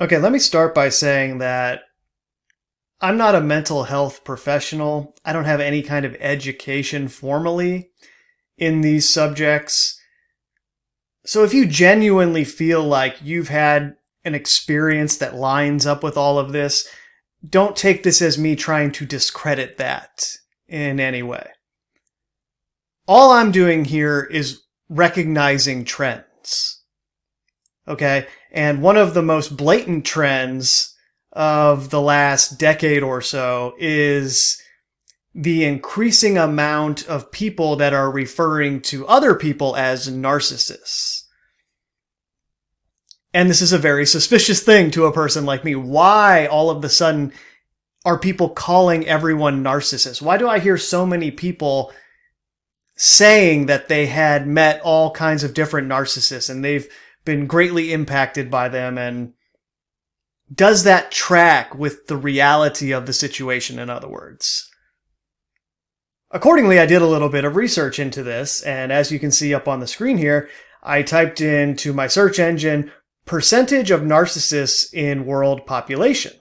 Okay, let me start by saying that I'm not a mental health professional. I don't have any kind of education formally in these subjects. So if you genuinely feel like you've had an experience that lines up with all of this, don't take this as me trying to discredit that in any way. All I'm doing here is recognizing trends. Okay? And one of the most blatant trends of the last decade or so is the increasing amount of people that are referring to other people as narcissists. And this is a very suspicious thing to a person like me. Why all of a sudden are people calling everyone narcissists? Why do I hear so many people saying that they had met all kinds of different narcissists and they've been greatly impacted by them? And does that track with the reality of the situation, in other words? Accordingly, I did a little bit of research into this, and as you can see up on the screen here, I typed into my search engine, percentage of narcissists in world population.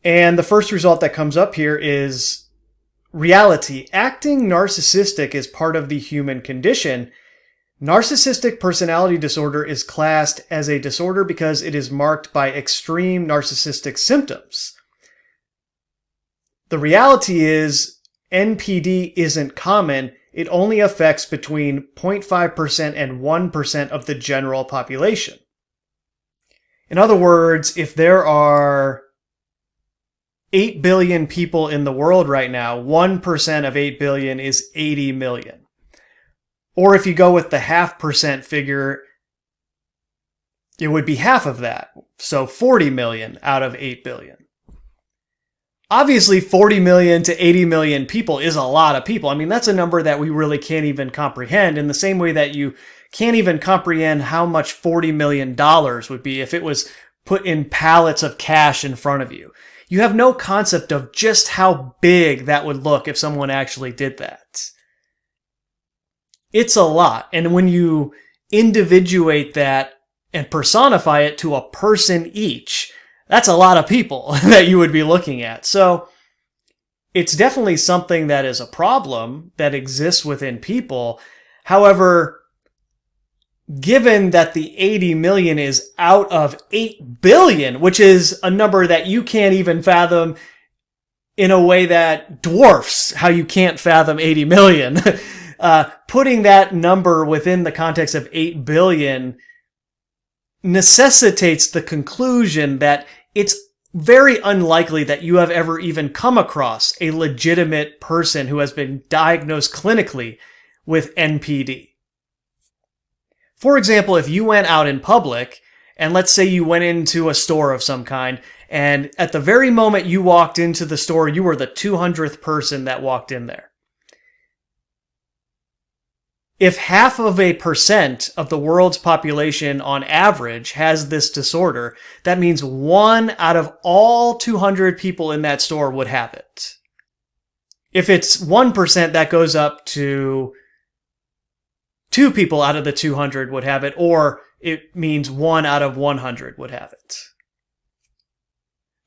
And the first result that comes up here is reality. Acting narcissistic is part of the human condition. Narcissistic personality disorder is classed as a disorder because it is marked by extreme narcissistic symptoms. The reality is NPD isn't common. It only affects between 0.5% and 1% of the general population. In other words, if there are 8 billion people in the world right now, 1% of 8 billion is 80 million. Or if you go with the 0.5% figure, it would be half of that. So 40 million out of 8 billion. Obviously, 40 million to 80 million people is a lot of people. I mean, that's a number that we really can't even comprehend, in the same way that you can't even comprehend how much $40 million would be if it was put in pallets of cash in front of you. You have no concept of just how big that would look if someone actually did that. It's a lot. And when you individuate that and personify it to a person each, that's a lot of people that you would be looking at. So it's definitely something that is a problem that exists within people. However, given that the 80 million is out of 8 billion, which is a number that you can't even fathom in a way that dwarfs how you can't fathom 80 million, putting that number within the context of 8 billion necessitates the conclusion that it's very unlikely that you have ever even come across a legitimate person who has been diagnosed clinically with NPD. For example, if you went out in public, and let's say you went into a store of some kind, and at the very moment you walked into the store, you were the 200th person that walked in there. If 0.5% of the world's population on average has this disorder, that means 1 out of all 200 people in that store would have it. If it's 1%, that goes up to 2 people out of the 200 would have it, or it means 1 out of 100 would have it.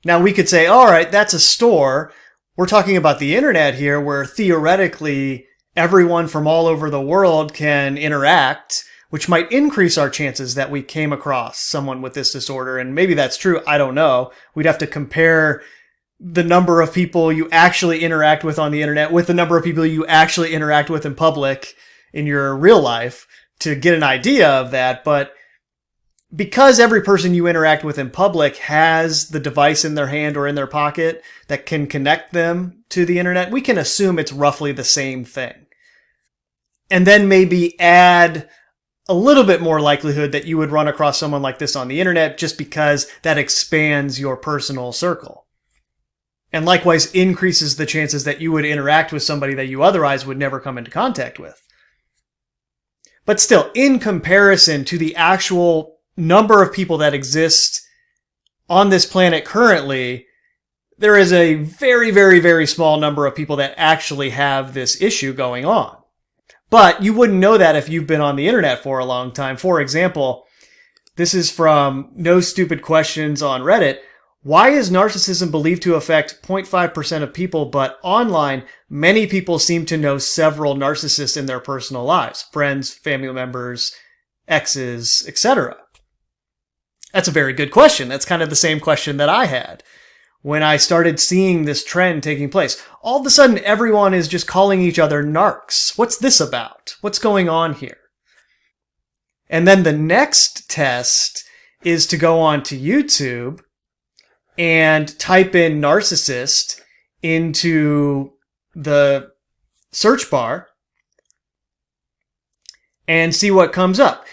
Now we could say, all right, that's a store. We're talking about the internet here, where theoretically everyone from all over the world can interact, which might increase our chances that we came across someone with this disorder. And maybe that's true. I don't know. We'd have to compare the number of people you actually interact with on the internet with the number of people you actually interact with in public in your real life to get an idea of that. But because every person you interact with in public has the device in their hand or in their pocket that can connect them to the internet, we can assume it's roughly the same thing. And then maybe add a little bit more likelihood that you would run across someone like this on the internet, just because that expands your personal circle. And likewise increases the chances that you would interact with somebody that you otherwise would never come into contact with. But still, in comparison to the actual number of people that exist on this planet currently, there is a very, very, very small number of people that actually have this issue going on. But you wouldn't know that if you've been on the internet for a long time. For example, This is from No Stupid Questions on Reddit. Why is narcissism believed to affect 0.5% of people, but online, many people seem to know several narcissists in their personal lives? Friends, family members, exes, etc. That's a very good question. That's kind of the same question that I had when I started seeing this trend taking place. All of a sudden, everyone is just calling each other narcs. What's this about? What's going on here? And then the next test is to go on to YouTube and type in narcissist into the search bar and see what comes up.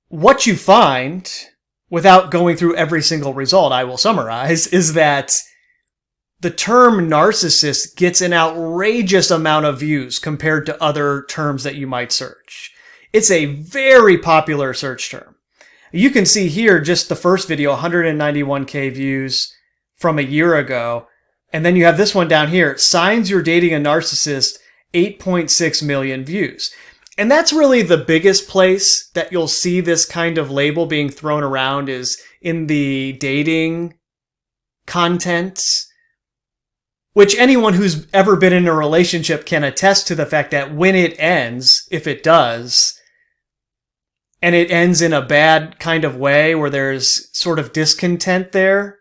What you find, without going through every single result, I will summarize, is that the term narcissist gets an outrageous amount of views compared to other terms that you might search. It's a very popular search term. You can see here just the first video, 191K views from a year ago. And then you have this one down here, Signs You're Dating a Narcissist, 8.6 million views. And that's really the biggest place that you'll see this kind of label being thrown around, is in the dating content, which anyone who's ever been in a relationship can attest to the fact that when it ends, if it does, and it ends in a bad kind of way where there's sort of discontent there,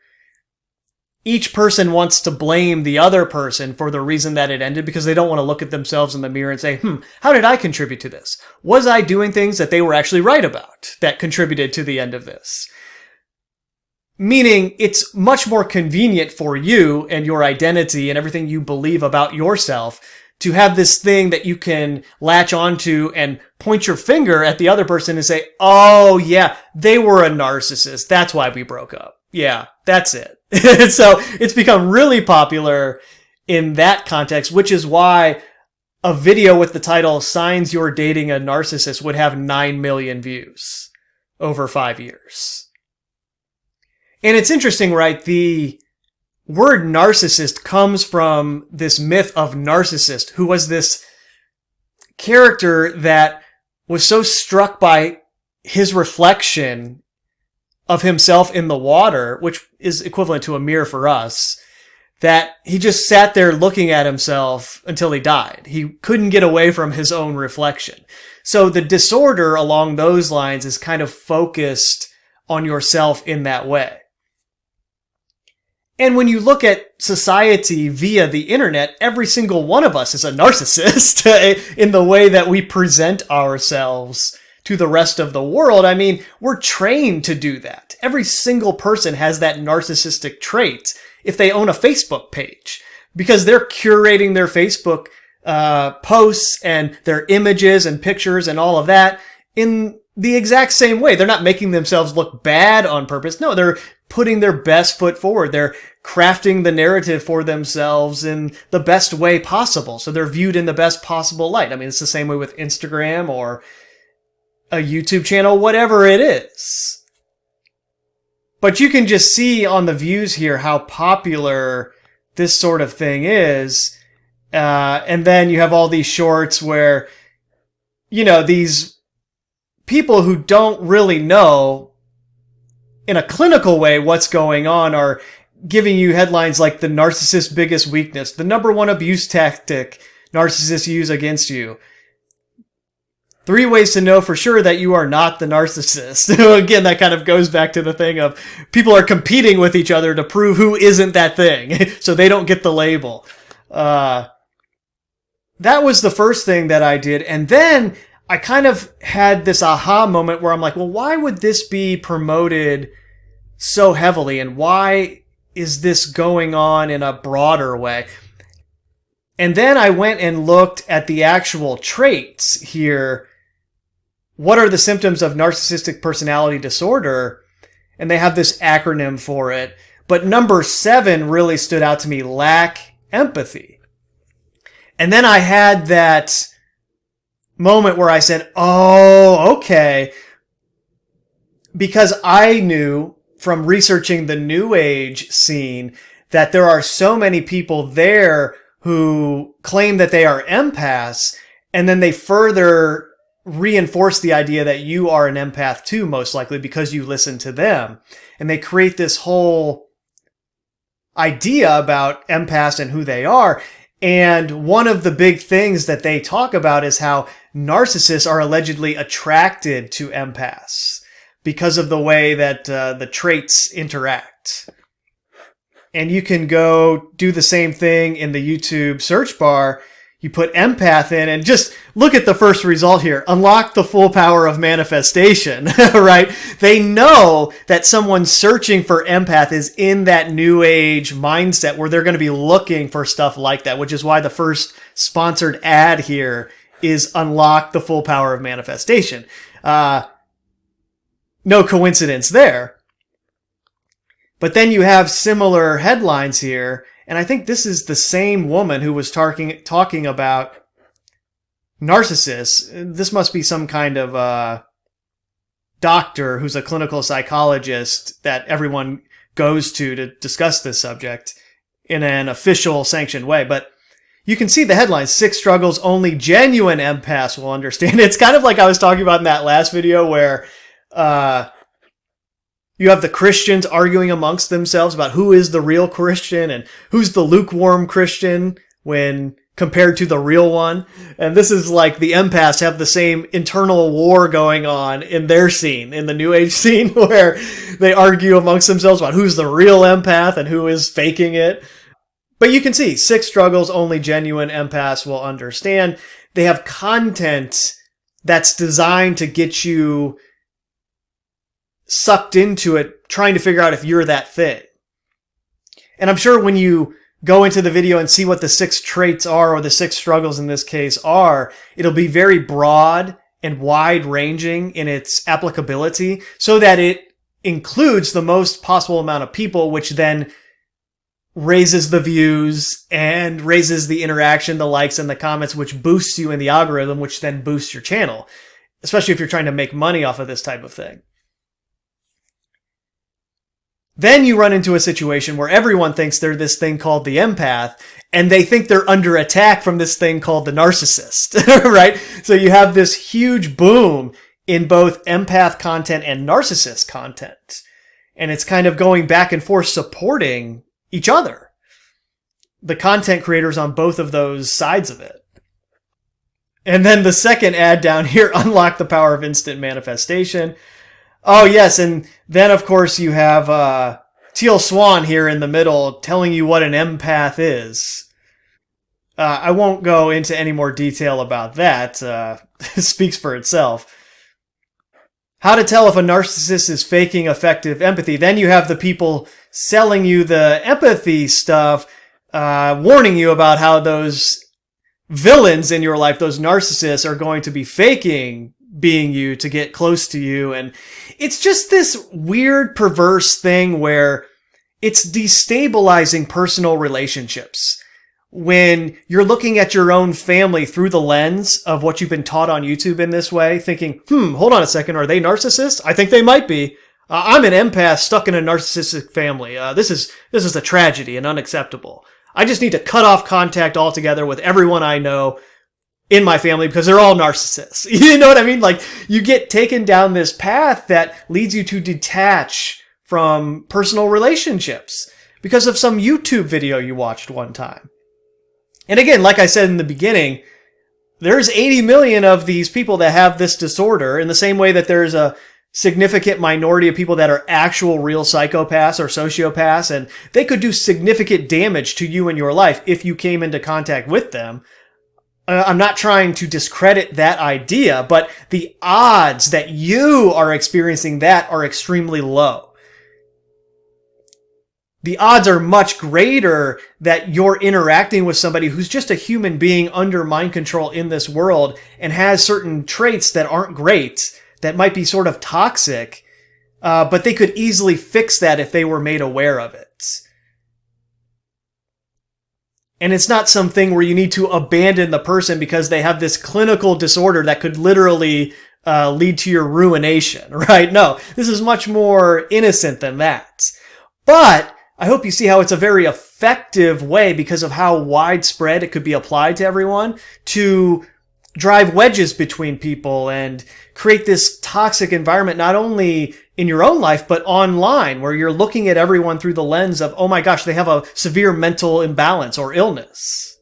each person wants to blame the other person for the reason that it ended, because they don't want to look at themselves in the mirror and say, how did I contribute to this? Was I doing things that they were actually right about that contributed to the end of this? Meaning it's much more convenient for you and your identity and everything you believe about yourself to have this thing that you can latch onto and point your finger at the other person and say, oh yeah, they were a narcissist. That's why we broke up. Yeah, that's it. So it's become really popular in that context, which is why a video with the title Signs You're Dating a Narcissist would have 9 million views over 5 years. And it's interesting, right? The word narcissist comes from this myth of Narcissus, who was this character that was so struck by his reflection of himself in the water, which is equivalent to a mirror for us, that he just sat there looking at himself until he died. He couldn't get away from his own reflection. So the disorder along those lines is kind of focused on yourself in that way. And when you look at society via the internet, every single one of us is a narcissist in the way that we present ourselves to the rest of the world. I mean, we're trained to do that. Every single person has that narcissistic trait if they own a Facebook page, because they're curating their Facebook posts and their images and pictures and all of that in the exact same way. They're not making themselves look bad on purpose. No, they're putting their best foot forward. They're crafting the narrative for themselves in the best way possible. So they're viewed in the best possible light. I mean, it's the same way with Instagram or a YouTube channel, whatever it is. But you can just see on the views here how popular this sort of thing is. And then you have all these shorts where, you know, these people who don't really know in a clinical way what's going on are giving you headlines like the narcissist's biggest weakness, the number one abuse tactic narcissists use against you. 3 ways to know for sure that you are not the narcissist. Again, that kind of goes back to the thing of people are competing with each other to prove who isn't that thing, so they don't get the label. That was the first thing that I did. And then I kind of had this aha moment where I'm like, well, why would this be promoted so heavily? And why is this going on in a broader way? And then I went and looked at the actual traits here. What are the symptoms of narcissistic personality disorder? And they have this acronym for it. But number 7 really stood out to me, lack empathy. And then I had that moment where I said, oh, okay. Because I knew from researching the New Age scene that there are so many people there who claim that they are empaths, and then they further reinforce the idea that you are an empath too, most likely because you listen to them. And they create this whole idea about empaths and who they are. And one of the big things that they talk about is how narcissists are allegedly attracted to empaths because of the way that the traits interact. And you can go do the same thing in the YouTube search bar. You put empath in and just look at the first result here. Unlock the full power of manifestation, right? They know that someone searching for empath is in that new age mindset where they're going to be looking for stuff like that, which is why the first sponsored ad here is unlock the full power of manifestation. No coincidence there. But then you have similar headlines here. And I think this is the same woman who was talking about narcissists. This must be some kind of doctor who's a clinical psychologist that everyone goes to discuss this subject in an official sanctioned way. But you can see the headlines, 6 struggles only genuine empaths will understand. It's kind of like I was talking about in that last video where you have the Christians arguing amongst themselves about who is the real Christian and who's the lukewarm Christian when compared to the real one. And this is like the empaths have the same internal war going on in their scene, in the New Age scene, where they argue amongst themselves about who's the real empath and who is faking it. But you can see 6 struggles only genuine empaths will understand. They have content that's designed to get you sucked into it, trying to figure out if you're that thing. And I'm sure when you go into the video and see what the 6 traits are, or the 6 struggles in this case are, it'll be very broad and wide-ranging in its applicability so that it includes the most possible amount of people, which then raises the views and raises the interaction, the likes and the comments, which boosts you in the algorithm, which then boosts your channel, especially if you're trying to make money off of this type of thing. Then you run into a situation where everyone thinks they're this thing called the empath, and they think they're under attack from this thing called the narcissist, right? So you have this huge boom in both empath content and narcissist content. And it's kind of going back and forth supporting each other. The content creators on both of those sides of it. And then the second ad down here, unlock the power of instant manifestation. Oh, yes, and then, of course, you have Teal Swan here in the middle telling you what an empath is. I won't go into any more detail about that. It speaks for itself. How to tell if a narcissist is faking effective empathy. Then you have the people selling you the empathy stuff, warning you about how those villains in your life, those narcissists, are going to be faking being you to get close to you. And it's just this weird, perverse thing where it's destabilizing personal relationships. When you're looking at your own family through the lens of what you've been taught on YouTube in this way, thinking, hold on a second, are they narcissists? I think they might be. I'm an empath stuck in a narcissistic family. This is a tragedy and unacceptable. I just need to cut off contact altogether with everyone I know in my family because they're all narcissists. You know what I mean? Like, you get taken down this path that leads you to detach from personal relationships because of some YouTube video you watched one time. And again, like I said in the beginning, there's 80 million of these people that have this disorder, in the same way that there's a significant minority of people that are actual real psychopaths or sociopaths, and they could do significant damage to you in your life if you came into contact with them. I'm not trying to discredit that idea, but the odds that you are experiencing that are extremely low. The odds are much greater that you're interacting with somebody who's just a human being under mind control in this world and has certain traits that aren't great, that might be sort of toxic, but they could easily fix that if they were made aware of it. And it's not something where you need to abandon the person because they have this clinical disorder that could literally lead to your ruination, right? No, this is much more innocent than that. But I hope you see how it's a very effective way, because of how widespread it could be applied to everyone, to drive wedges between people and create this toxic environment, not only in your own life, but online, where you're looking at everyone through the lens of, oh my gosh, they have a severe mental imbalance or illness.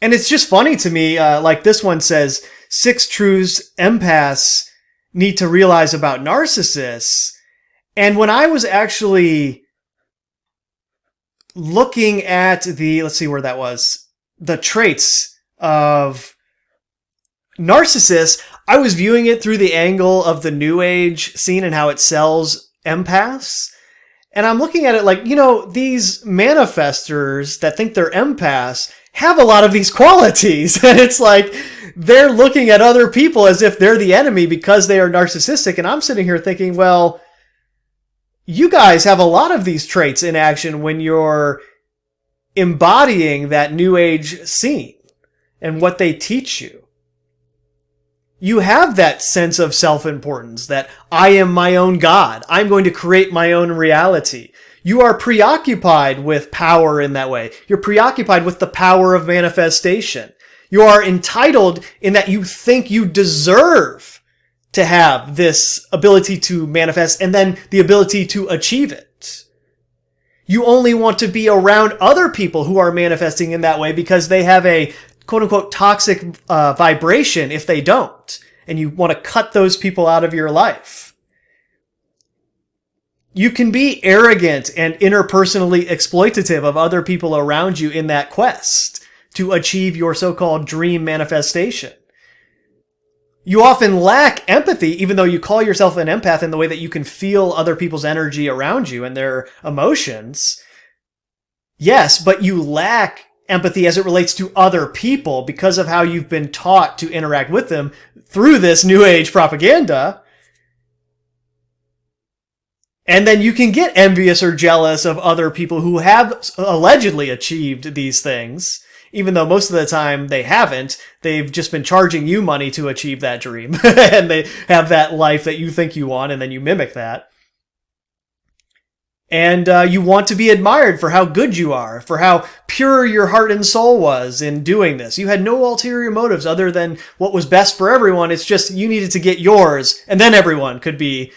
And it's just funny to me, like this one says, 6 truths empaths need to realize about narcissists. And when I was actually looking at let's see where that was, the traits of narcissists, I was viewing it through the angle of the New Age scene and how it sells empaths. And I'm looking at it like, these manifestors that think they're empaths have a lot of these qualities. And it's like they're looking at other people as if they're the enemy because they are narcissistic. And I'm sitting here thinking, well, you guys have a lot of these traits in action when you're embodying that New Age scene and what they teach you. You have that sense of self-importance, that I am my own God. I'm going to create my own reality. You are preoccupied with power in that way. You're preoccupied with the power of manifestation. You are entitled in that you think you deserve to have this ability to manifest and then the ability to achieve it. You only want to be around other people who are manifesting in that way because they have a quote-unquote toxic vibration if they don't. And you want to cut those people out of your life. You can be arrogant and interpersonally exploitative of other people around you in that quest to achieve your so-called dream manifestation. You often lack empathy, even though you call yourself an empath in the way that you can feel other people's energy around you and their emotions. Yes, but you lack empathy as it relates to other people because of how you've been taught to interact with them through this New Age propaganda. And then you can get envious or jealous of other people who have allegedly achieved these things, even though most of the time they haven't. They've just been charging you money to achieve that dream. And they have that life that you think you want, and then you mimic that. And you want to be admired for how good you are, for how pure your heart and soul was in doing this. You had no ulterior motives other than what was best for everyone. It's just you needed to get yours, and then everyone could be,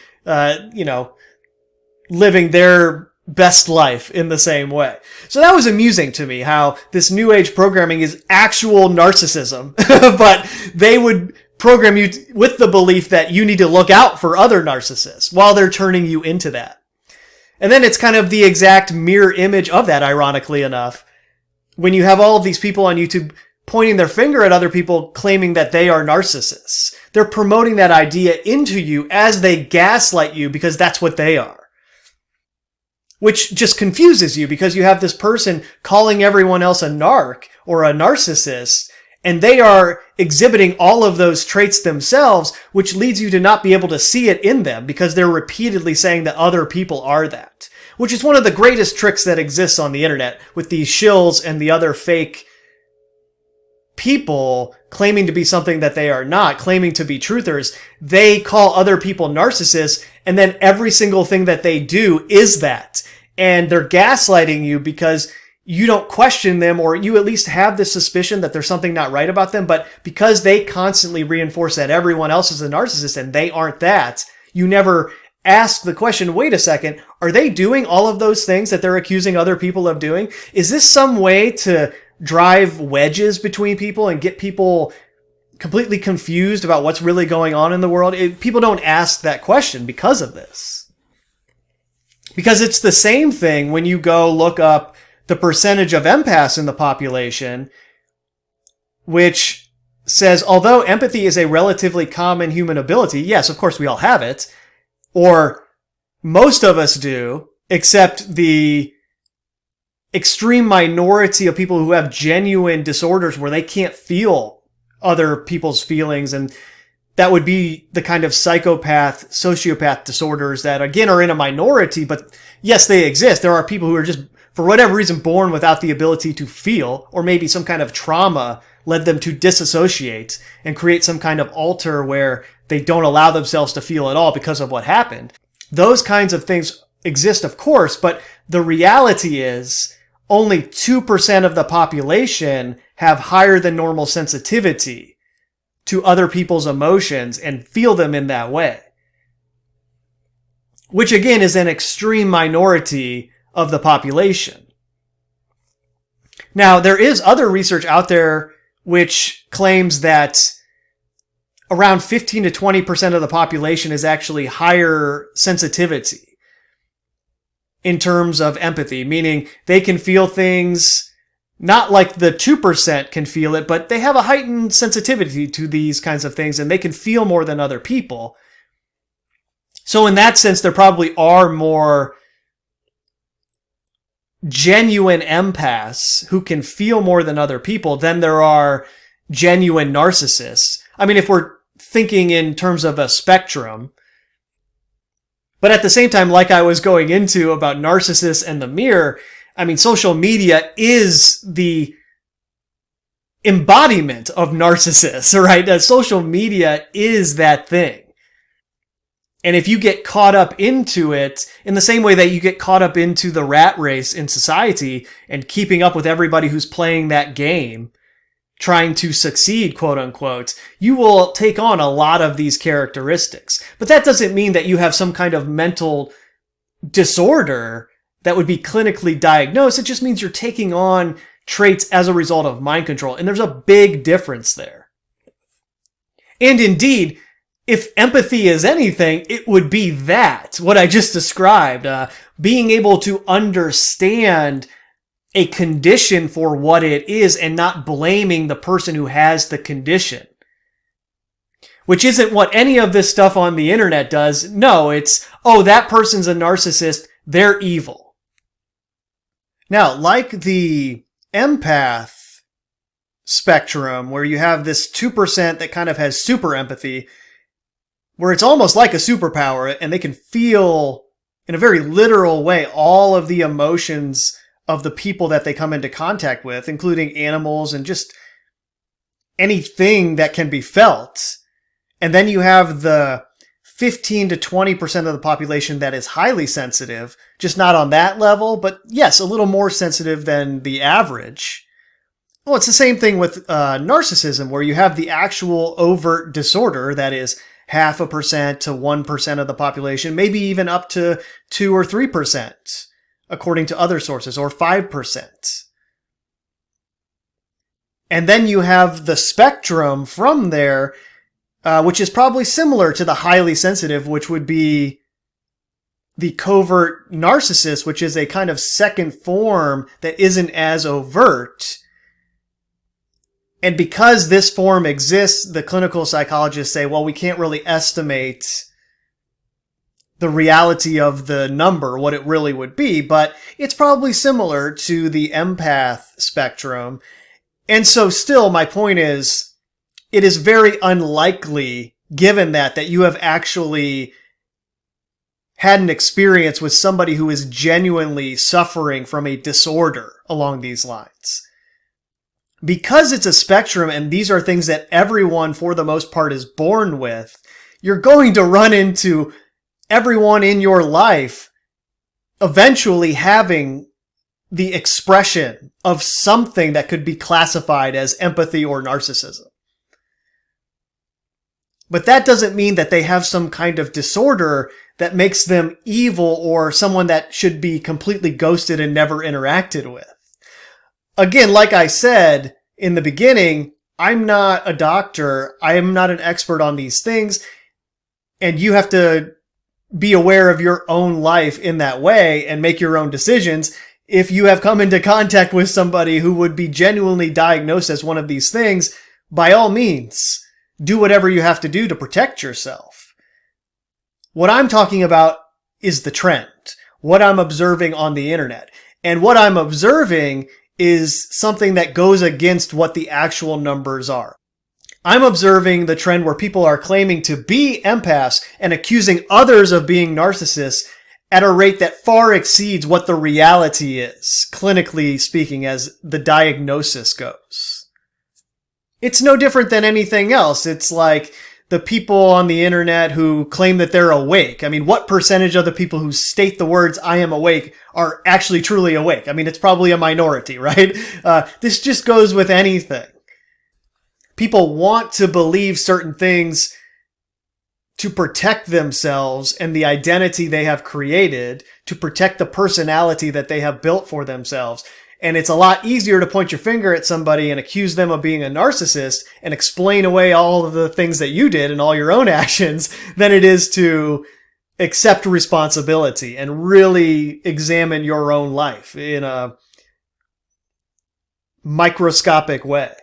living their best life in the same way. So that was amusing to me, how this New Age programming is actual narcissism, but they would program you with the belief that you need to look out for other narcissists while they're turning you into that. And then it's kind of the exact mirror image of that, ironically enough, when you have all of these people on YouTube pointing their finger at other people claiming that they are narcissists. They're promoting that idea into you as they gaslight you because that's what they are. Which just confuses you because you have this person calling everyone else a narc or a narcissist, and they are exhibiting all of those traits themselves, which leads you to not be able to see it in them because they're repeatedly saying that other people are that. Which is one of the greatest tricks that exists on the internet with these shills and the other fake people claiming to be something that they are not, claiming to be truthers. They call other people narcissists, and then every single thing that they do is that. And they're gaslighting you because you don't question them, or you at least have this suspicion that there's something not right about them. But because they constantly reinforce that everyone else is a narcissist and they aren't that, you never ask the question, wait a second, are they doing all of those things that they're accusing other people of doing? Is this some way to drive wedges between people and get people completely confused about what's really going on in the world? People don't ask that question because of this. Because it's the same thing when you go look up the percentage of empaths in the population, which says, although empathy is a relatively common human ability, yes, of course we all have it, or most of us do, except the extreme minority of people who have genuine disorders where they can't feel other people's feelings, and that would be the kind of psychopath, sociopath disorders that, again, are in a minority, but yes, they exist. There are people who are just, for whatever reason, born without the ability to feel, or maybe some kind of trauma led them to disassociate and create some kind of alter where they don't allow themselves to feel at all because of what happened. Those kinds of things exist, of course, but the reality is only 2% of the population have higher than normal sensitivity to other people's emotions and feel them in that way. Which again is an extreme minority of the population. Now, there is other research out there which claims that around 15 to 20% of the population is actually higher sensitivity in terms of empathy, meaning they can feel things not like the 2% can feel it, but they have a heightened sensitivity to these kinds of things and they can feel more than other people. So in that sense, there probably are more genuine empaths who can feel more than other people than there are genuine narcissists. I mean, if we're thinking in terms of a spectrum, but at the same time, like I was going into about narcissists and the mirror, I mean, social media is the embodiment of narcissists, right? Social media is that thing. And if you get caught up into it in the same way that you get caught up into the rat race in society and keeping up with everybody who's playing that game, trying to succeed, quote unquote, you will take on a lot of these characteristics. But that doesn't mean that you have some kind of mental disorder that would be clinically diagnosed. It just means you're taking on traits as a result of mind control. And there's a big difference there. And indeed, if empathy is anything, it would be that, what I just described, being able to understand a condition for what it is and not blaming the person who has the condition. Which isn't what any of this stuff on the internet does. No, it's, oh, that person's a narcissist, they're evil. Now, like the empath spectrum, where you have this 2% that kind of has super empathy, where it's almost like a superpower and they can feel in a very literal way all of the emotions of the people that they come into contact with, including animals and just anything that can be felt. And then you have the 15 to 20% of the population that is highly sensitive, just not on that level, but yes, a little more sensitive than the average. Well, it's the same thing with narcissism, where you have the actual overt disorder that is 0.5% to 1% of the population, maybe even up to 2 or 3%, according to other sources, or 5%. And then you have the spectrum from there, which is probably similar to the highly sensitive, which would be the covert narcissist, which is a kind of second form that isn't as overt. And because this form exists, the clinical psychologists say, well, we can't really estimate the reality of the number, what it really would be, but it's probably similar to the empath spectrum. And so still, my point is, it is very unlikely, given that you have actually had an experience with somebody who is genuinely suffering from a disorder along these lines. Because it's a spectrum and these are things that everyone, for the most part, is born with, you're going to run into everyone in your life eventually having the expression of something that could be classified as empathy or narcissism. But that doesn't mean that they have some kind of disorder that makes them evil or someone that should be completely ghosted and never interacted with. Again, like I said in the beginning, I'm not a doctor. I am not an expert on these things. And you have to be aware of your own life in that way and make your own decisions. If you have come into contact with somebody who would be genuinely diagnosed as one of these things, by all means, do whatever you have to do to protect yourself. What I'm talking about is the trend, what I'm observing on the internet. And what I'm observing is something that goes against what the actual numbers are. I'm observing the trend where people are claiming to be empaths and accusing others of being narcissists at a rate that far exceeds what the reality is, clinically speaking, as the diagnosis goes. It's no different than anything else. It's like the people on the internet who claim that they're awake. I mean, what percentage of the people who state the words, I am awake, are actually truly awake? I mean, it's probably a minority, right? This just goes with anything. People want to believe certain things to protect themselves and the identity they have created, to protect the personality that they have built for themselves. And it's a lot easier to point your finger at somebody and accuse them of being a narcissist and explain away all of the things that you did and all your own actions than it is to accept responsibility and really examine your own life in a microscopic way.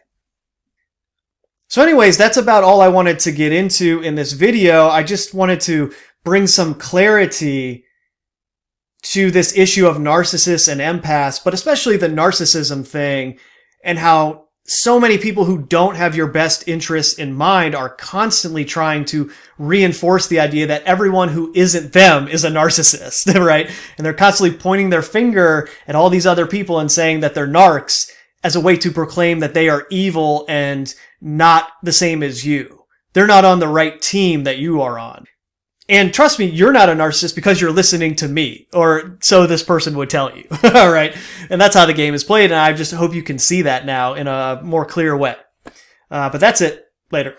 So anyways, that's about all I wanted to get into in this video. I just wanted to bring some clarity to this issue of narcissists and empaths, but especially the narcissism thing, and how so many people who don't have your best interests in mind are constantly trying to reinforce the idea that everyone who isn't them is a narcissist, right? And they're constantly pointing their finger at all these other people and saying that they're narcs as a way to proclaim that they are evil and not the same as you. They're not on the right team that you are on. And trust me, you're not a narcissist because you're listening to me, or so this person would tell you. All right. And that's how the game is played. And I just hope you can see that now in a more clear way. But that's it. Later.